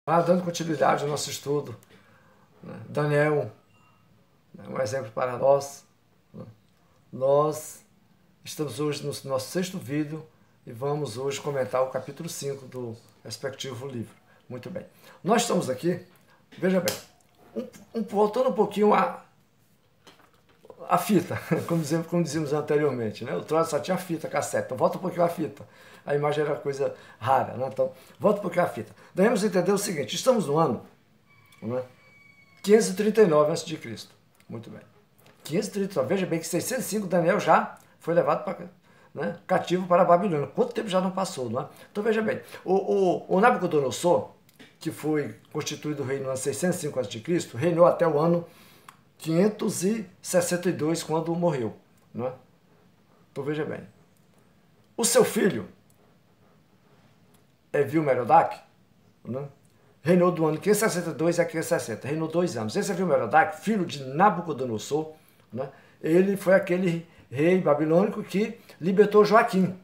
Dando continuidade ao nosso estudo, né? Daniel é um exemplo para nós. Né? Nós estamos hoje no nosso sexto vídeo e vamos hoje comentar o capítulo 5 do respectivo livro. Muito bem. Nós estamos aqui, veja bem, voltando um pouquinho a fita, como dizíamos anteriormente, né? O troço só tinha fita, cassete, então volta um pouquinho a fita. A imagem era coisa rara, né? Então volta um pouquinho a fita. Devemos entender o seguinte, estamos no ano, né, 539 a.C. Muito bem. 539, veja bem que 605 Daniel já foi levado para, né, cativo para a Babilônia. Quanto tempo já não passou, não é? Então veja bem, o Nabucodonosor, que foi constituído rei no ano 605 a.C., reinou até o ano 562, quando morreu. Não é? Então veja bem. O seu filho, Evil-Merodach, né, reinou do ano 562 a 560, reinou 2 anos. Esse Evil-Merodach, filho de Nabucodonosor, né, ele foi aquele rei babilônico que libertou Joaquim,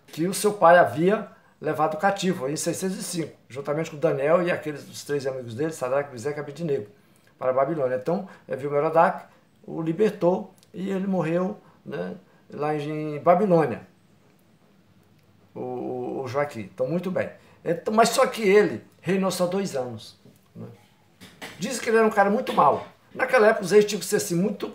que o seu pai havia levado cativo em 605, juntamente com Daniel e os 3 amigos dele, Sadraque, Mesaque e Abednego, para a Babilônia. Então, Evil-Merodach o libertou e ele morreu, né, lá em Babilônia, o Joaquim. Então, muito bem. Então, mas só que ele reinou só 2 anos. Né? Diz que ele era um cara muito mau. Naquela época, os reis tinham que ser assim, muito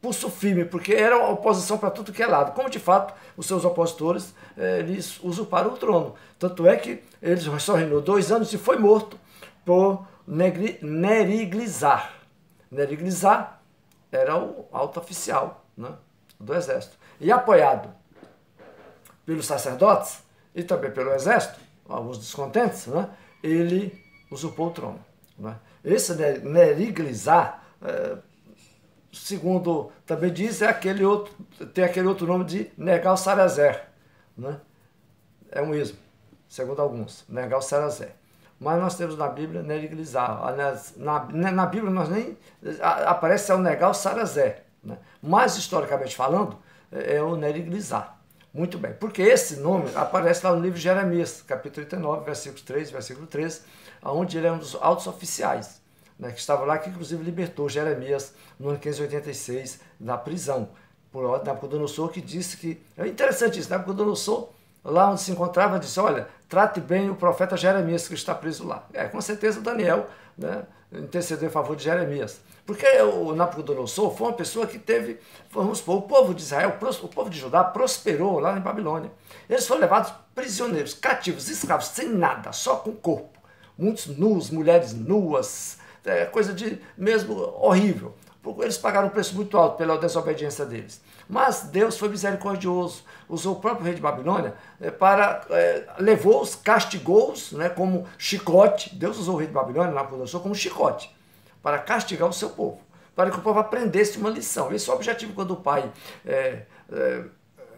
pulso firme, porque era oposição para tudo que é lado. Como, de fato, os seus opositores, eles usurparam o trono. Tanto é que ele só reinou 2 anos e foi morto por Neriglissar. Neriglissar era o alto oficial, né, do exército. E apoiado pelos sacerdotes e também pelo exército, alguns descontentes, né, ele usurpou o trono. Né. Esse Neriglissar, segundo também diz, tem aquele outro nome de Nergal-Sarezer. Né. É um ismo, segundo alguns, Nergal-Sarezer. Mas nós temos na Bíblia Neriglissar. Na Bíblia nós nem aparece o Nergal-Sarezer, né. Mas, historicamente falando, é o Neriglissar. Muito bem, porque esse nome aparece lá no livro de Jeremias, capítulo 39, versículo 3, versículo 13, onde ele é um dos altos oficiais, né, que estava lá, que inclusive libertou Jeremias no ano 586 da prisão, por ordem de Nabucodonosor, que disse que... É interessante isso, Nabucodonosor, lá onde se encontrava, disse, olha, trate bem o profeta Jeremias, que está preso lá. Com certeza Daniel, né, intercedeu em favor de Jeremias. Porque o Nabucodonosor foi uma pessoa que teve, vamos supor, o povo de Israel, o povo de Judá prosperou lá em Babilônia. Eles foram levados prisioneiros, cativos, escravos, sem nada, só com o corpo. Muitos nus, mulheres nuas, coisa de mesmo horrível. Eles pagaram um preço muito alto pela desobediência deles. Mas Deus foi misericordioso, usou o próprio rei de Babilônia levou-os, castigou-os, né, como chicote. Deus usou o rei de Babilônia, Nabucodonosor, como chicote, para castigar o seu povo, para que o povo aprendesse uma lição. Esse é o objetivo quando o pai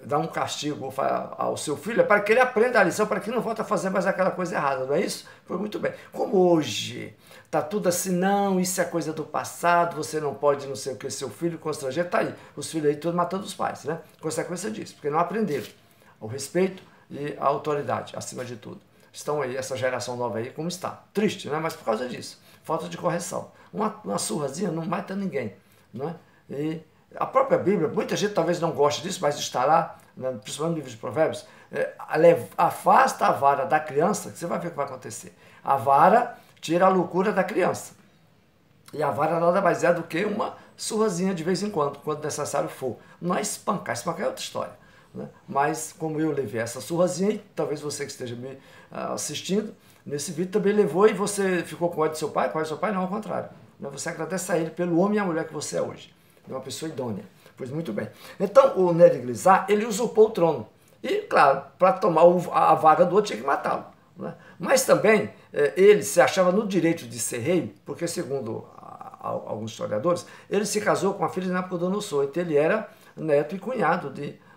dá um castigo ao seu filho, é para que ele aprenda a lição, para que não volte a fazer mais aquela coisa errada, não é isso? Foi muito bem. Como hoje está tudo assim, não, isso é coisa do passado, você não pode, não sei o que, seu filho constrangeiro, está aí. Os filhos aí todos matando os pais, né? Consequência disso, porque não aprenderam o respeito e a autoridade, acima de tudo. Estão aí, essa geração nova aí, como está. Triste, né? Mas por causa disso. Falta de correção. Uma surrazinha não mata ninguém, né? E a própria Bíblia, muita gente talvez não goste disso, mas está lá, né, principalmente no livro de Provérbios, afasta a vara da criança, que você vai ver o que vai acontecer. A vara tira a loucura da criança. E a vara nada mais é do que uma surrazinha de vez em quando necessário for. Não é espancar é outra história. Né? Mas como eu levei essa surrazinha, e talvez você que esteja me assistindo, nesse vídeo também levou e você ficou com ódio do seu pai, com ódio do seu pai, não, ao contrário. Você agradece a ele pelo homem e a mulher que você é hoje. É uma pessoa idônea. Pois muito bem. Então, o Neriglissar, ele usurpou o trono. E, claro, para tomar a vaga do outro, tinha que matá-lo. Né? Mas também, ele se achava no direito de ser rei, porque, segundo alguns historiadores, ele se casou com a filha de Nabucodonosor. Então, ele era neto e cunhado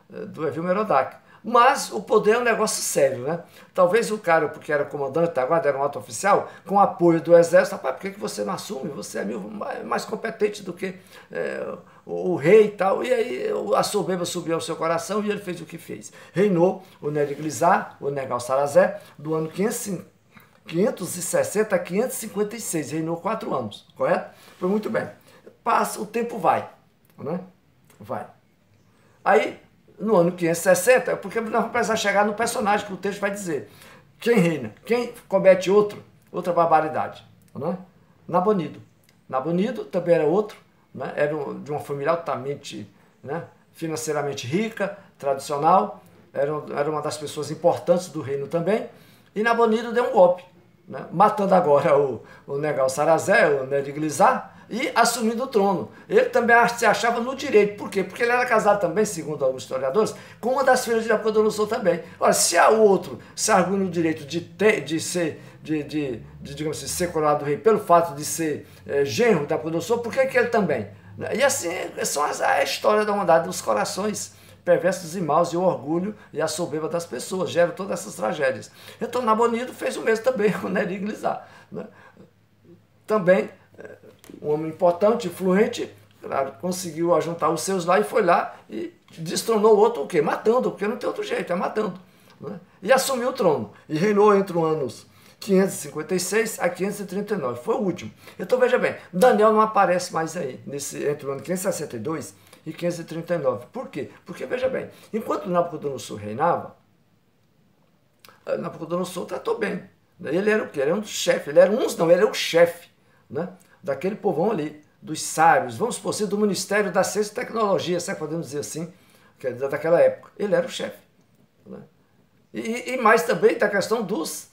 do Evil-Merodach. Mas o poder é um negócio sério, né? Talvez o cara, porque era comandante da guarda, era um alto oficial, com apoio do exército, rapaz, por que você não assume? Você é mais competente do que o rei e tal. E aí a soberba subiu ao seu coração e ele fez o que fez. Reinou o Neriglissar, o Nergal-Sarezer, do ano 560 a 556, reinou 4 anos, correto? Foi muito bem. Passa, o tempo vai, né? Vai. Aí, no ano 560, porque nós vamos precisar chegar no personagem que o texto vai dizer. Quem reina? Quem comete outra barbaridade? Né? Nabonido. Nabonido também era outro, né? Era de uma família altamente, né, financeiramente rica, tradicional, era uma das pessoas importantes do reino também, e Nabonido deu um golpe, né? Matando agora o Negal-Sarazé, o Neriglissar, e assumindo o trono. Ele também se achava no direito. Por quê? Porque ele era casado também, segundo alguns historiadores, com uma das filhas de Nabucodonosor também. Olha, se o outro se argui no direito de ser digamos assim, ser coroado rei pelo fato de ser genro de Nabucodonosor, por que ele também? E assim, são a história da humanidade, dos corações perversos e maus, e o orgulho e a soberba das pessoas, geram todas essas tragédias. Então Nabonido fez o mesmo também com Neriglissar, né? Também um homem importante, influente, claro, conseguiu ajuntar os seus lá e foi lá e destronou o outro o quê? Matando, porque não tem outro jeito, é matando, né? E assumiu o trono e reinou entre os anos 556 a 539, foi o último. Então veja bem, Daniel não aparece mais aí, entre o ano 562 e 539. Por quê? Porque veja bem, enquanto Nabucodonosor reinava, Nabucodonosor tratou bem. Ele era o quê? Ele era um dos chefes, ele era o chefe, né, daquele povão ali, dos sábios, vamos supor assim, do Ministério da Ciência e Tecnologia, se podemos dizer assim, daquela época. Ele era o chefe, né? E mais também da questão dos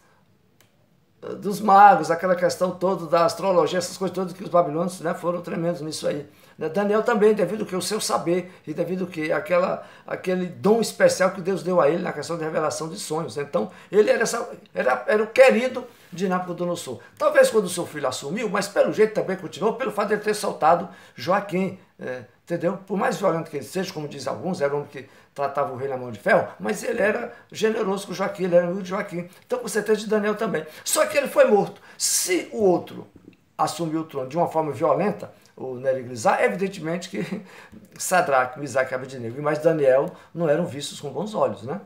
magos, aquela questão toda da astrologia, essas coisas todas que os babilônios, né, foram tremendos nisso aí. Daniel também, devido ao seu saber e devido ao aquele dom especial que Deus deu a ele na questão de revelação de sonhos. Então, ele era o querido de Nabucodonosor. Talvez quando o seu filho assumiu, mas pelo jeito também continuou, pelo fato de ele ter soltado Joaquim, entendeu? Por mais violento que ele seja, como diz alguns, era um homem que tratava o rei na mão de ferro, mas ele era generoso com Joaquim, ele era amigo de Joaquim. Então, com certeza, de Daniel também. Só que ele foi morto. Se o outro assumiu o trono de uma forma violenta, o Neriglissar, evidentemente que Sadraque, Misaque e Abednego e mais Daniel não eram vistos com bons olhos, né?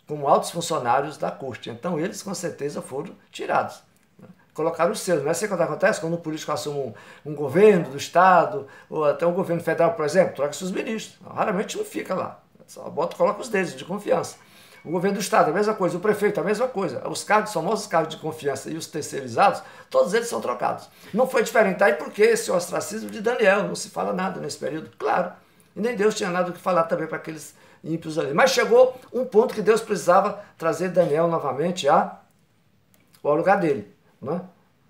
Como altos funcionários da corte. Então, eles com certeza foram tirados, né? Colocaram os seus. Não é assim quando acontece? Quando um político assume um governo do Estado, ou até um governo federal, por exemplo, troca seus ministros. Raramente não fica lá. Só coloca os dedos de confiança. O governo do Estado, a mesma coisa. O prefeito, a mesma coisa. Os cargos, famosos cargos de confiança e os terceirizados, todos eles são trocados. Não foi diferente. Aí por que esse ostracismo de Daniel? Não se fala nada nesse período. Claro. E nem Deus tinha nada o que falar também para aqueles ímpios ali. Mas chegou um ponto que Deus precisava trazer Daniel novamente ao lugar dele, né?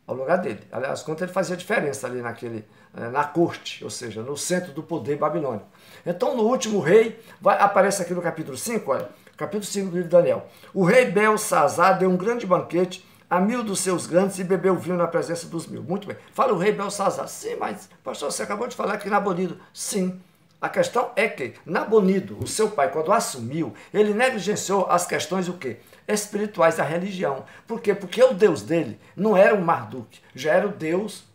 Ao lugar dele. Aliás, quanto ele fazia diferença ali na corte, ou seja, no centro do poder babilônico. Então, no último rei, aparece aqui no capítulo 5, olha, capítulo 5 do livro de Daniel. O rei Belsazar deu um grande banquete a 1000 dos seus grandes e bebeu vinho na presença dos 1000. Muito bem. Fala o rei Belsazar. Sim, mas, pastor, você acabou de falar que Nabonido. Sim. A questão é que Nabonido, o seu pai, quando assumiu, ele negligenciou as questões o quê? Espirituais da religião. Por quê? Porque o Deus dele não era o Marduk, já era o Deus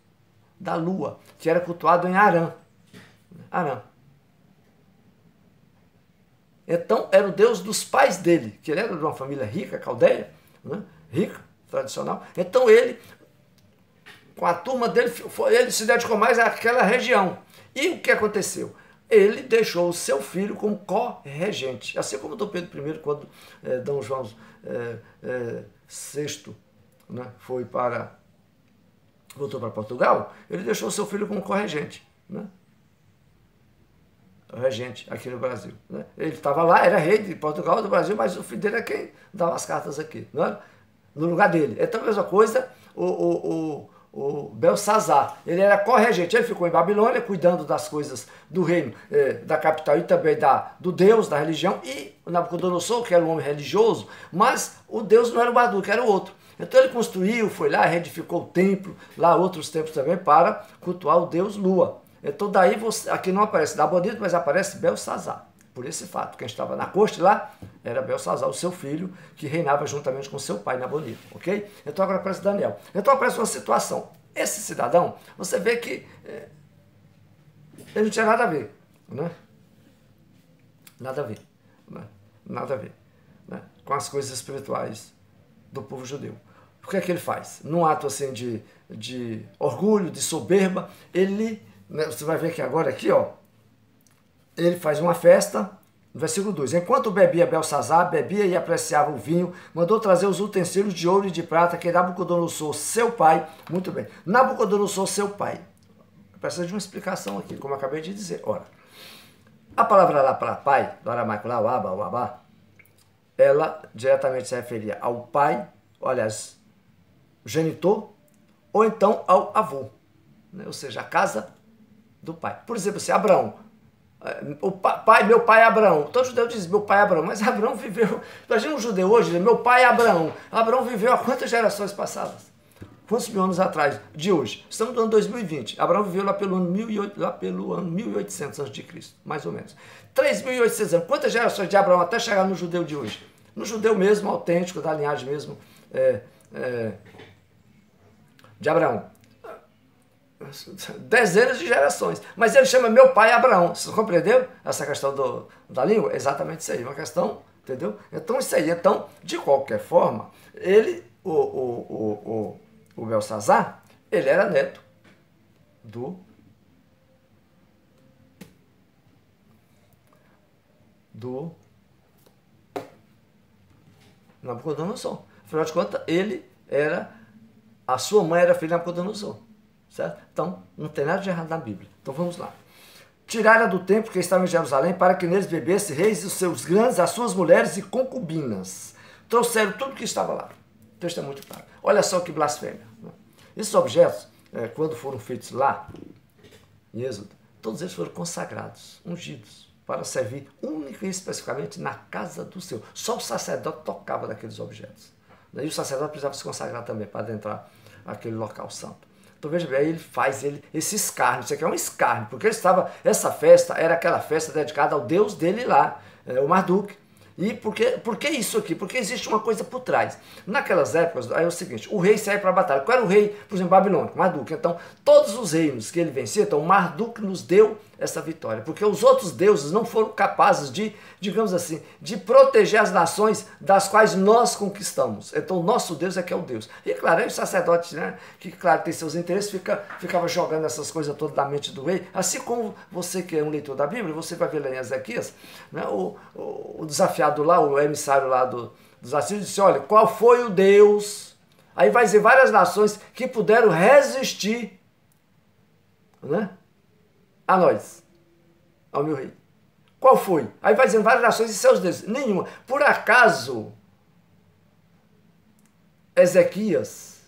da lua, que era cultuado em Arã. Arã. Então, era o Deus dos pais dele, que ele era de uma família rica, caldeia, né? Rica, tradicional. Então, ele, com a turma dele, ele se dedicou mais àquela região. E o que aconteceu? Ele deixou o seu filho como co-regente. Assim como Dom Pedro I, quando Dom João VI, né, voltou para Portugal, ele deixou o seu filho como co-regente, né? Regente aqui no Brasil, né? Ele estava lá, era rei de Portugal, do Brasil, mas o filho dele é quem dava as cartas aqui, né? No lugar dele. Então, a mesma coisa, o Belsazar, ele era corregente, ele ficou em Babilônia, cuidando das coisas do reino, da capital e também do Deus, da religião, e o Nabucodonosor, que era um homem religioso, mas o Deus não era o Marduk, era o outro. Então ele construiu, foi lá, reedificou o templo, lá outros templos também, para cultuar o Deus Lua. Então daí, aqui não aparece Nabonido, mas aparece Belsazar. Por esse fato, quem estava na corte lá era Belsazar, o seu filho, que reinava juntamente com seu pai Nabonido, ok? Então agora aparece Daniel. Então aparece uma situação. Esse cidadão, você vê que ele não tinha nada a ver, né? Nada a ver, né? Nada a ver, né, com as coisas espirituais do povo judeu. o que é que ele faz? Num ato assim de orgulho, de soberba, ele, né, você vai ver que agora aqui, ó, ele faz uma festa, no versículo 2, enquanto bebia Belsazar, bebia e apreciava o vinho, mandou trazer os utensílios de ouro e de prata que Nabucodonosor, seu pai, muito bem, Nabucodonosor, seu pai, precisa de uma explicação aqui, como eu acabei de dizer, ora, a palavra lá para pai, do aramaico lá, o abá, ela diretamente se referia ao pai, aliás, genitor, ou então ao avô, né? Ou seja, a casa do pai. Por exemplo, assim, Abraão, meu pai é Abraão. Todo judeu diz meu pai é Abraão, mas Abraão viveu, imagina um judeu hoje, meu pai é Abraão. Abraão viveu há quantas gerações passadas? Quantos mil anos atrás de hoje? Estamos no ano 2020. Abraão viveu lá pelo ano 1800 a.C., mais ou menos. 3.800 anos. Quantas gerações de Abraão até chegar no judeu de hoje? No judeu mesmo, autêntico, da linhagem mesmo de Abraão. Dezenas de gerações. Mas ele chama meu pai Abraão. Você compreendeu essa questão da língua? Exatamente isso aí. Uma questão, entendeu? Então, isso aí. Então, de qualquer forma, ele, o Belsazar, ele era neto do Nabucodonosor. Afinal de contas, a sua mãe era filha de Nabucodonosor. Certo? Então, não tem nada de errado na Bíblia. Então, vamos lá. Tiraram do templo que estava em Jerusalém para que neles bebesse reis e os seus grandes, as suas mulheres e concubinas. Trouxeram tudo que estava lá. O texto é muito claro. Olha só que blasfêmia. Esses objetos, quando foram feitos lá, em Êxodo, todos eles foram consagrados, ungidos, para servir única e especificamente na casa do Senhor. Só o sacerdote tocava daqueles objetos. E o sacerdote precisava se consagrar também para adentrar aquele local santo. Então veja bem, aí ele faz esse escárnio, isso aqui é um escárnio, porque essa festa era aquela festa dedicada ao Deus dele lá, o Marduk. E por que isso aqui? Porque existe uma coisa por trás. Naquelas épocas, aí é o seguinte, o rei saía para a batalha. Qual era o rei, por exemplo, babilônico? Marduk. Então, todos os reinos que ele vencia, então Marduk nos deu essa vitória. Porque os outros deuses não foram capazes de, digamos assim, de proteger as nações das quais nós conquistamos. Então, o nosso Deus é que é o Deus. E, claro, aí o sacerdote, né, que, claro, tem seus interesses, ficava jogando essas coisas todas da mente do rei. Assim como você que é um leitor da Bíblia, você vai ver lá em Ezequias, né, o desafiado lá, o emissário lá dos assírios, disse, olha, qual foi o Deus? Aí vai dizer várias nações que puderam resistir, né, a nós, ao meu rei. Qual foi? Aí vai dizendo várias nações e seus deuses. Nenhuma. Por acaso, Ezequias,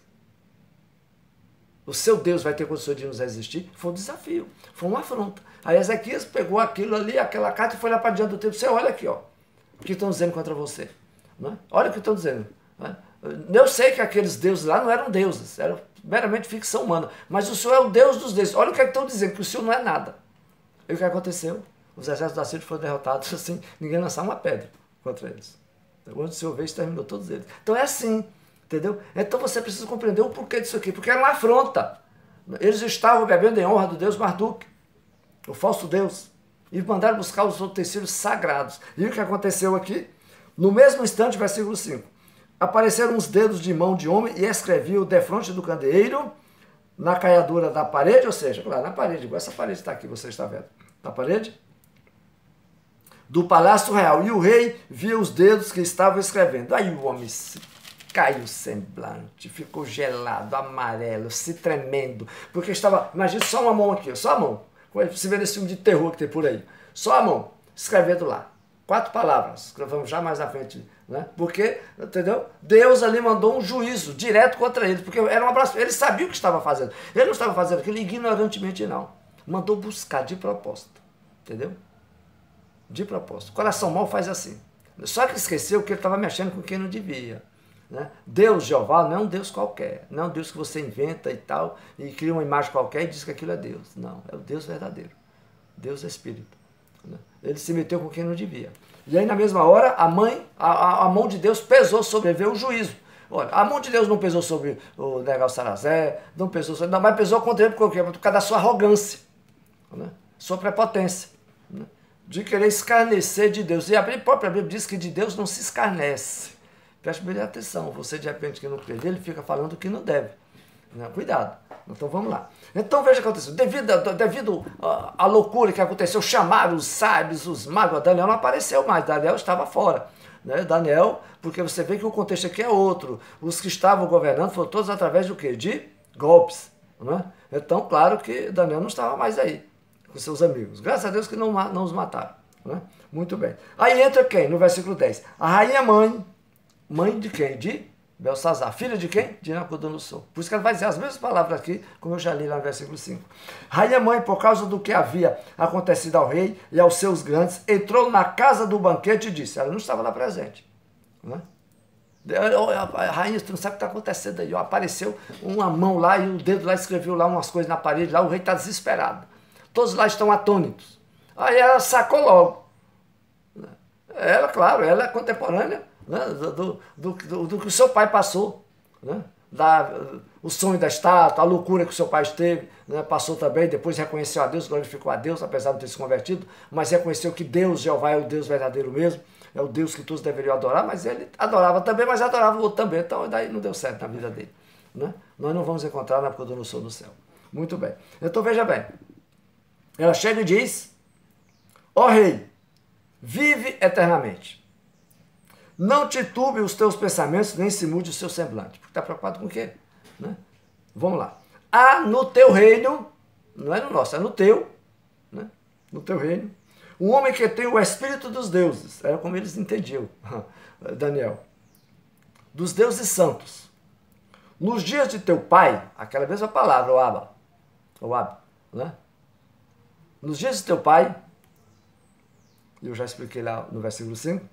o seu Deus vai ter condições de nos resistir? Foi um desafio, foi uma afronta. Aí Ezequias pegou aquilo ali, aquela carta e foi lá para diante do templo. Você olha aqui, ó, o que estão dizendo contra você. Né? Olha o que estão dizendo. Né? Eu sei que aqueles deuses lá não eram deuses, eram meramente ficção humana, mas o Senhor é o Deus dos deuses. Olha o que é que estão dizendo, que o Senhor não é nada. E o que aconteceu? Os exércitos da Síria foram derrotados assim, ninguém lançava uma pedra contra eles. Quando o Senhor veio, exterminou todos eles. Então é assim, entendeu? Então você precisa compreender o porquê disso aqui, porque era uma afronta. Eles estavam bebendo em honra do Deus Marduk, o falso Deus, e mandaram buscar os utensílios sagrados. E o que aconteceu aqui? No mesmo instante, versículo 5, apareceram uns dedos de mão de homem e escreviam defronte do candeeiro, na caiadura da parede, ou seja, lá na parede, igual essa parede está aqui, você está vendo, na parede, do palácio real. E o rei viu os dedos que estavam escrevendo. Aí o homem caiu o semblante, ficou gelado, amarelo, se tremendo, porque estava, imagina só uma mão aqui, só a mão, você vê nesse filme de terror que tem por aí, só a mão, escrevendo lá. 4 palavras, que vamos já mais à frente, né? Porque, entendeu? Deus ali mandou um juízo direto contra eles, porque era um abraço, ele sabia o que estava fazendo. Ele não estava fazendo aquilo ignorantemente, não. Mandou buscar de propósito, entendeu? De propósito. O coração mau faz assim. Só que esqueceu que ele estava mexendo com quem não devia. Né? Deus, Jeová, não é um Deus qualquer, não é um Deus que você inventa e tal, e cria uma imagem qualquer e diz que aquilo é Deus. Não, é o Deus verdadeiro. Deus é Espírito. Ele se meteu com quem não devia. E aí, na mesma hora, a mão de Deus pesou sobre ele, veio o juízo. Olha, a mão de Deus não pesou sobre o Negal-Sarazé, não pesou sobre... Não, mas pesou contra ele por causa da sua arrogância, né? Sua prepotência, né? De querer escarnecer de Deus. E a própria Bíblia diz que de Deus não se escarnece. Preste bem atenção. Você, de repente, que não crê, ele fica falando o que não deve. Cuidado. Então vamos lá. Então veja o que aconteceu. Devido à loucura que aconteceu, chamaram os sábios, os magos. Daniel não apareceu mais, Daniel estava fora. Daniel, porque você vê que o contexto aqui é outro. Os que estavam governando foram todos através do quê? De golpes. Então, claro que Daniel não estava mais aí, com seus amigos. Graças a Deus que não os mataram. Muito bem. Aí entra quem? No versículo 10. A rainha mãe. Mãe de quem? De Belsazar. Filha de quem? De Nabucodonosor. Por isso que ela vai dizer as mesmas palavras aqui, como eu já li lá no versículo 5. Rainha mãe, por causa do que havia acontecido ao rei e aos seus grandes, entrou na casa do banquete e disse, ela não estava lá presente. A rainha, tu não sabe o que está acontecendo aí. Apareceu uma mão lá e o dedo lá escreveu lá umas coisas na parede, lá o rei está desesperado. Todos lá estão atônitos. Aí ela sacou logo. Ela, claro, ela é contemporânea do que o seu pai passou, o sonho da estátua, a loucura que o seu pai esteve, passou também, depois reconheceu a Deus, glorificou a Deus, apesar de não ter se convertido, mas reconheceu que Deus, Jeová, é o Deus verdadeiro mesmo, é o Deus que todos deveriam adorar, mas ele adorava também, mas adorava o outro também, então daí não deu certo na vida dele. Nós não vamos encontrar Nabucodonosor no céu. Muito bem. Então veja bem, ela chega e diz, ó rei, vive eternamente. Não titube os teus pensamentos, nem se mude o seu semblante. Porque está preocupado com o quê? Vamos lá. Há no teu reino, não é no nosso, é no teu, no teu reino, um homem que tem o espírito dos deuses. Era como eles entendiam, Daniel. Dos deuses santos. Nos dias de teu pai, aquela mesma palavra, o Abba, nos dias de teu pai, eu já expliquei lá no versículo 5,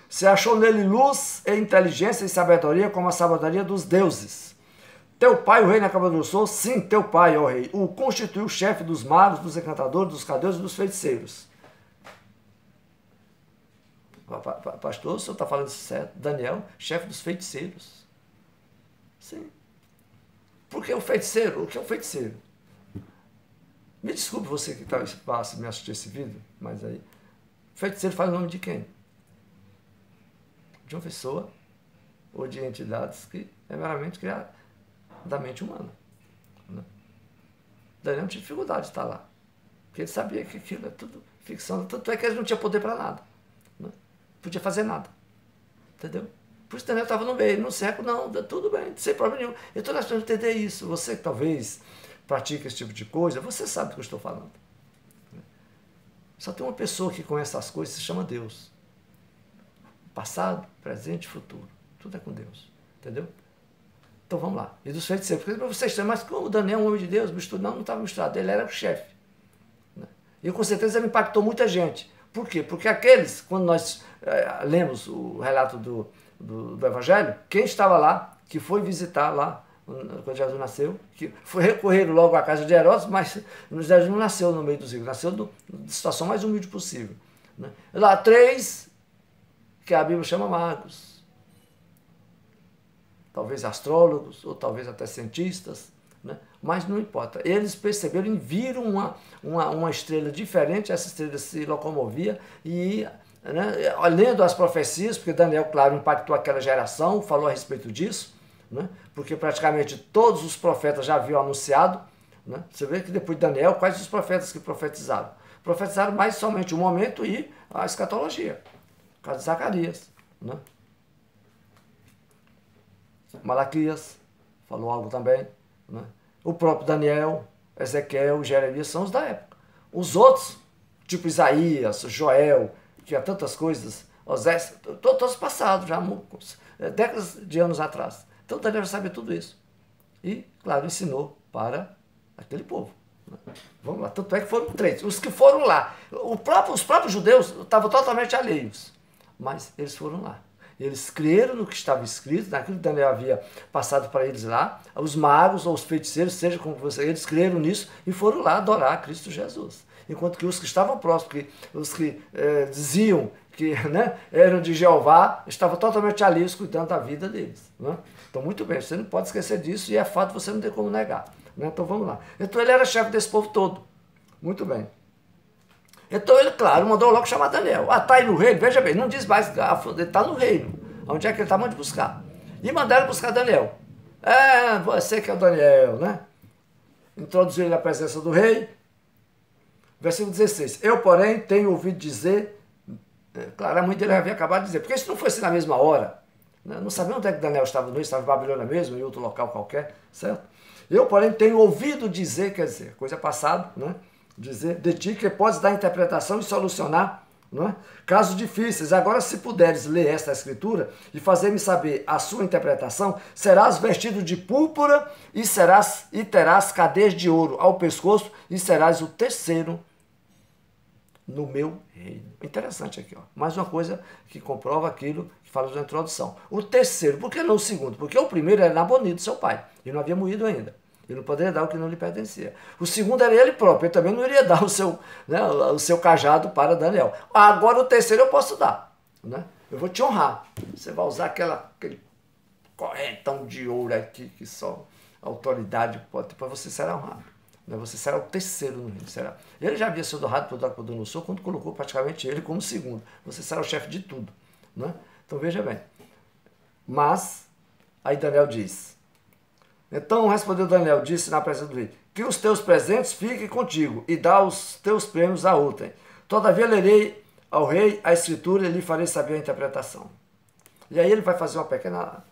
se achou nele luz e inteligência e sabedoria como a sabedoria dos deuses. Teu pai, o rei Nabucodonosor, sim, teu pai, ó rei, o constituiu chefe dos magos, dos encantadores, dos caldeus e dos feiticeiros. Pastor, o senhor está falando certo? Daniel, chefe dos feiticeiros. Sim. Por que o feiticeiro? O que é o feiticeiro? Me desculpe você que está no espaço me assistir esse vídeo, mas aí, feiticeiro faz o nome de quem? De uma pessoa ou de entidades que é meramente criada da mente humana. Daniel não tinha dificuldade de estar lá, porque ele sabia que aquilo é tudo ficção, tanto é que ele não tinha poder para nada, não podia fazer nada, entendeu? Por isso Daniel estava no meio, no século, não, tudo bem, sem problema nenhum. Então nós precisamos entender isso. Você que talvez pratica esse tipo de coisa, você sabe do que eu estou falando. Só tem uma pessoa que conhece as coisas, se chama Deus. Passado, presente e futuro. Tudo é com Deus. Entendeu? Então vamos lá. E dos feiticeiros. Porque vocês estão, mas como o Daniel é um homem de Deus, misturado? Não estava misturado. Ele era o chefe. E com certeza ele impactou muita gente. Por quê? Porque aqueles, quando nós lemos o relato do Evangelho, quem estava lá, que foi visitar lá, quando Jesus nasceu, que foi recorrer logo à casa de Herodes, mas Jesus não nasceu no meio dos ricos, nasceu de situação mais humilde possível. Lá, 3 que a Bíblia chama magos, talvez astrólogos, ou talvez até cientistas, mas não importa. Eles perceberam e viram uma estrela diferente, essa estrela se locomovia e, lendo as profecias, porque Daniel, claro, impactou aquela geração, falou a respeito disso, porque praticamente todos os profetas já haviam anunciado. Você vê que depois de Daniel, quais os profetas que profetizaram? Profetizaram mais somente o momento e a escatologia. O caso de Zacarias, Malaquias falou algo também, o próprio Daniel, Ezequiel, Jeremias são os da época. Os outros, tipo Isaías, Joel, que há tantas coisas, Osés, todos passados, já décadas de anos atrás. Então Daniel já sabia tudo isso. E, claro, ensinou para aquele povo. Vamos lá, tanto é que foram 3. Os que foram lá, os próprios judeus estavam totalmente alheios. Mas eles foram lá. Eles creram no que estava escrito, naquilo que Daniel havia passado para eles lá. Os magos ou os feiticeiros, seja como você, eles creram nisso e foram lá adorar Cristo Jesus. Enquanto que os que estavam próximos, os que diziam que eram de Jeová, estavam totalmente alheios cuidando da vida deles. Então, muito bem, você não pode esquecer disso e é fato, você não tem como negar. Então, vamos lá. Então, ele era chefe desse povo todo. Muito bem. Então ele, claro, mandou logo chamar Daniel. Ah, está aí no reino, veja bem, não diz mais, ele está no reino. Onde é que ele está, mande buscar. E mandaram buscar Daniel. É, você que é o Daniel, né? Introduziu ele na presença do rei. Versículo 16. Eu, porém, tenho ouvido dizer, claro, a mãe dele havia acabado de dizer, porque se não fosse na mesma hora, né, não sabia onde é que Daniel estava, não estava em Babilônia mesmo, em outro local qualquer, certo? Eu, porém, tenho ouvido dizer, quer dizer, coisa passada, né? Dizer de ti que podes dar interpretação e solucionar, não é? Casos difíceis. Agora, se puderes ler esta escritura e fazer-me saber a sua interpretação, serás vestido de púrpura e terás cadeias de ouro ao pescoço e serás o terceiro no meu reino. Interessante aqui, ó. Mais uma coisa que comprova aquilo que fala da introdução. O terceiro, por que não o segundo? Porque o primeiro era Nabonide, seu pai. Ele não havia morrido ainda. Ele não poderia dar o que não lhe pertencia. O segundo era ele próprio. Ele também não iria dar o seu cajado para Daniel. Agora o terceiro eu posso dar. Né? Eu vou te honrar. Você vai usar aquele correntão de ouro aqui que só a autoridade pode. Depois você será honrado. Né? Você será o terceiro no reino. Será. Ele já havia sido honrado por Nabucodonosor quando colocou praticamente ele como segundo. Você será o chefe de tudo. Né? Então veja bem. Mas, aí Daniel diz... Então respondeu Daniel, disse na presença do rei, que os teus presentes fiquem contigo e dá os teus prêmios a outrem. Todavia lerei ao rei a escritura e lhe farei saber a interpretação. E aí ele vai fazer uma pequena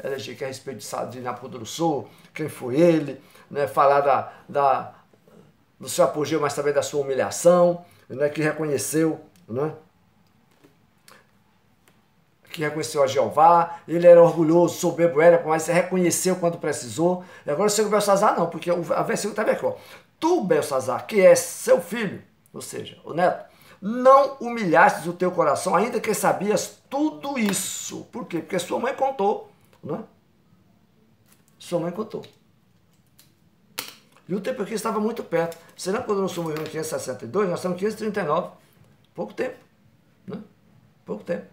elegia a respeito de Nabucodonosor, quem foi ele, né, falar do seu apogeu, mas também da sua humilhação, né, que reconheceu, né, a Jeová, ele era orgulhoso, soberbo era, mas reconheceu quando precisou. E agora chega o Belsazar não, porque a versículo está bem aqui, ó. Tu, Belsazar, que és seu filho, ou seja, o neto, não humilhastes o teu coração, ainda que sabias tudo isso. Por quê? Porque sua mãe contou, né? Sua mãe contou. E o tempo aqui estava muito perto. Será que quando nós somos em 562, nós estamos em 539. Pouco tempo, né? Pouco tempo.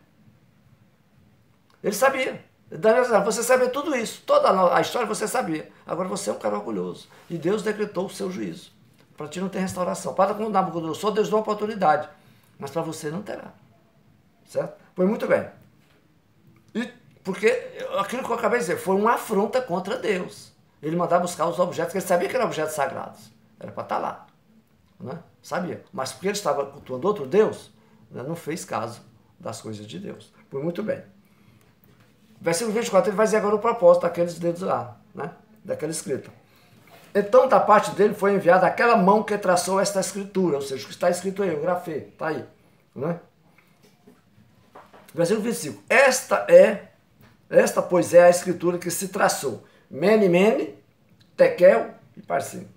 Ele sabia. Daniel, você sabia tudo isso. Toda a história você sabia. Agora você é um cara orgulhoso. E Deus decretou o seu juízo. Para ti não ter restauração. Para com Nabucodonosor, Deus deu uma oportunidade. Mas para você não terá. Certo? Pois muito bem. E porque aquilo que eu acabei de dizer foi uma afronta contra Deus. Ele mandava buscar os objetos, que ele sabia que eram objetos sagrados. Era para estar lá. Né? Sabia. Mas porque ele estava cultuando outro Deus, né, não fez caso das coisas de Deus. Pois muito bem. Versículo 24, ele vai dizer agora o propósito daqueles dedos lá, né? Daquela escrita. Então, da parte dele foi enviada aquela mão que traçou esta escritura, ou seja, o que está escrito aí, o grafê, está aí. Né? Versículo 25. Esta, pois, é a escritura que se traçou. Mene, mene, tekel e parsim.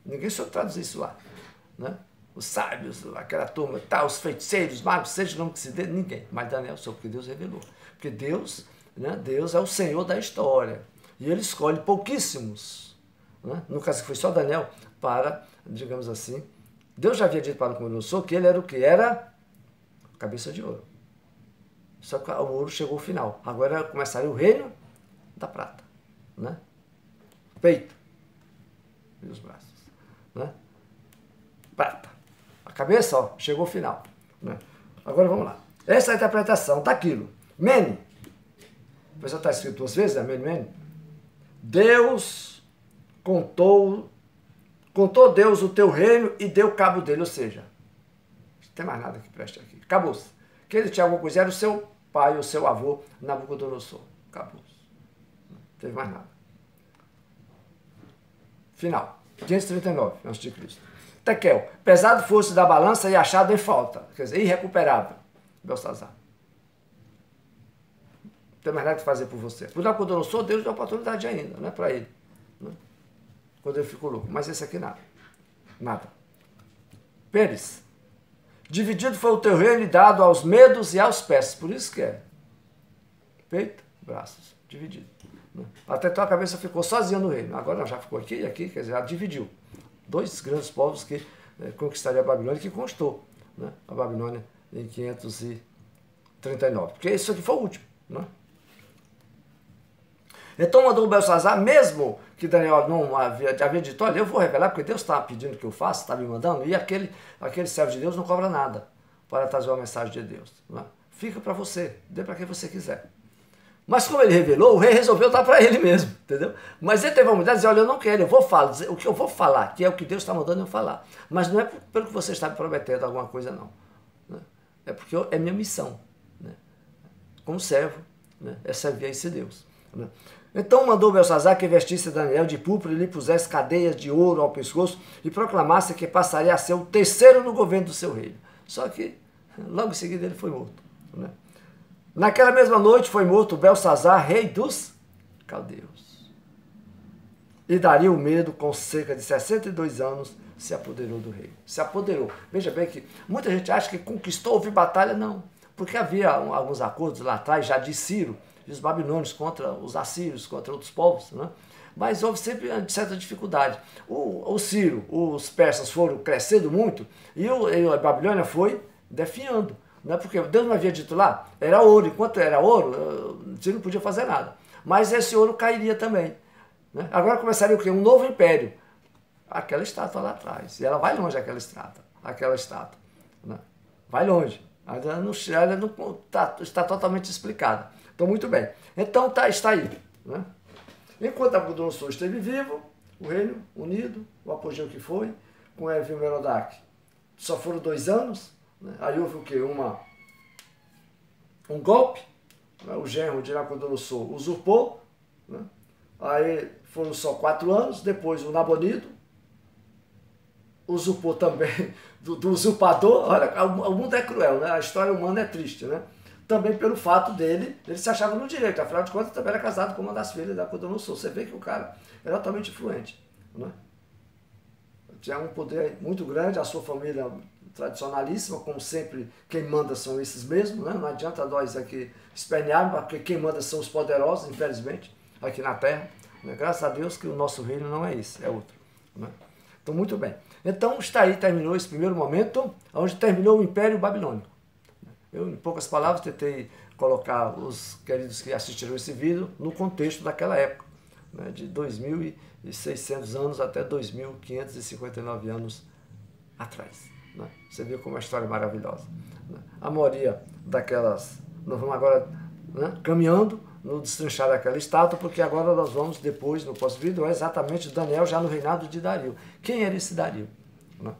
Ninguém soube traduzir isso lá, né? Os sábios, aquela turma, tá, os feiticeiros, magos, seja o nome que se dê, ninguém. Mas Daniel soube, porque Deus revelou. Porque Deus, né, Deus é o Senhor da história. E ele escolhe pouquíssimos. Né? No caso que foi só Daniel, para, digamos assim, Deus já havia dito para o Nabucodonosor que ele era o que? Era cabeça de ouro. Só que o ouro chegou ao final. Agora começaria o reino da prata. Né? Peito. E os braços. Né? Prata. A cabeça, ó, chegou ao final. Né? Agora vamos lá. Essa é a interpretação daquilo. Mene. Depois está escrito duas vezes, né? Mene, mene. Deus contou Deus o teu reino e deu cabo dele. Ou seja, não tem mais nada que preste aqui. Acabou-se. Que ele tinha alguma coisa, era o seu pai, o seu avô, Nabucodonosor. Acabou-se. Não teve mais nada. Final. 539 a.C. Tekel, pesado fosse da balança e achado em falta, quer dizer, irrecuperável, Belsazar. Não tem mais nada que fazer por você. Por Nabucodonosor, Deus deu oportunidade ainda, não é para ele. Né? Quando ele ficou louco. Mas esse aqui nada. Nada. Pérez, dividido foi o teu reino e dado aos medos e aos persas. Por isso que é. Peito, braços, dividido. Né? Até então a cabeça ficou sozinha no reino. Agora já ficou aqui e aqui, quer dizer, já dividiu. Dois grandes povos que conquistariam a Babilônia, que constou, né, a Babilônia em 539. Porque isso aqui foi o último. Né? Então mandou o Belsazar, mesmo que Daniel não havia dito, olha, eu vou revelar porque Deus está pedindo que eu faça, está me mandando, e aquele servo de Deus não cobra nada para trazer uma mensagem de Deus. Não é? Fica para você, dê para quem você quiser. Mas como ele revelou, o rei resolveu dar para ele mesmo, entendeu? Mas ele teve a humildade de dizer, olha, eu não quero, eu vou falar, o que eu vou falar, que é o que Deus está mandando eu falar. Mas não é pelo que você está me prometendo alguma coisa, não. Né? É porque é minha missão, né? Como servo, né? É servir a esse Deus. Né? Então mandou Belsazar que vestisse Daniel de púrpura e lhe pusesse cadeias de ouro ao pescoço e proclamasse que passaria a ser o terceiro no governo do seu reino. Só que logo em seguida ele foi morto. Né? Naquela mesma noite foi morto Belsazar, rei dos caldeus. E Dario, o medo, com cerca de 62 anos, se apoderou do rei. Se apoderou. Veja bem que muita gente acha que conquistou, houve batalha, não. Porque havia alguns acordos lá atrás, já de Ciro, e os babilônios contra os assírios, contra outros povos, né? Mas houve sempre certa dificuldade. O Ciro, os persas foram crescendo muito e a Babilônia foi definhando. Não é porque Deus não havia dito lá, era ouro, enquanto era ouro, Ciro não podia fazer nada. Mas esse ouro cairia também. Né? Agora começaria o quê? Um novo império. Aquela estátua lá atrás. E ela vai longe, aquela estátua. Né? Vai longe. Ela não está totalmente explicada. Então, muito bem. Então, está aí. Né? Enquanto Nabucodonosor esteve vivo, o reino unido, o apogeu que foi, com Evil-Merodach, só foram 2 anos. Né? Aí houve o quê? Um golpe. Né? O genro de Nabucodonosor usurpou. Né? Aí foram só 4 anos. Depois o Nabonido usurpou também do usurpador. Olha, o mundo é cruel, né? A história humana é triste, né? Também pelo fato ele se achava no direito, afinal de contas também era casado com uma das filhas da Nabucodonosor. Você vê que o cara era altamente influente, né? Tinha um poder muito grande, a sua família tradicionalíssima, como sempre, quem manda são esses mesmos, né? Não adianta nós aqui espernearmos, porque quem manda são os poderosos, infelizmente, aqui na Terra. Né? Graças a Deus que o nosso reino não é esse, é outro. Né? Então, muito bem. Então, está aí, terminou esse primeiro momento, onde terminou o Império Babilônico. Eu, em poucas palavras, tentei colocar os queridos que assistiram esse vídeo no contexto daquela época, né, de 2.600 anos até 2.559 anos atrás. Né? Você viu como a história é maravilhosa. Né? A maioria daquelas... Nós vamos agora, né, caminhando no destrinchar daquela estátua, porque agora nós vamos depois, no próximo vídeo, é exatamente Daniel já no reinado de Dario. Quem era esse Dario? Né?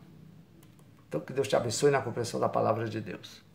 Então, que Deus te abençoe na compreensão da palavra de Deus.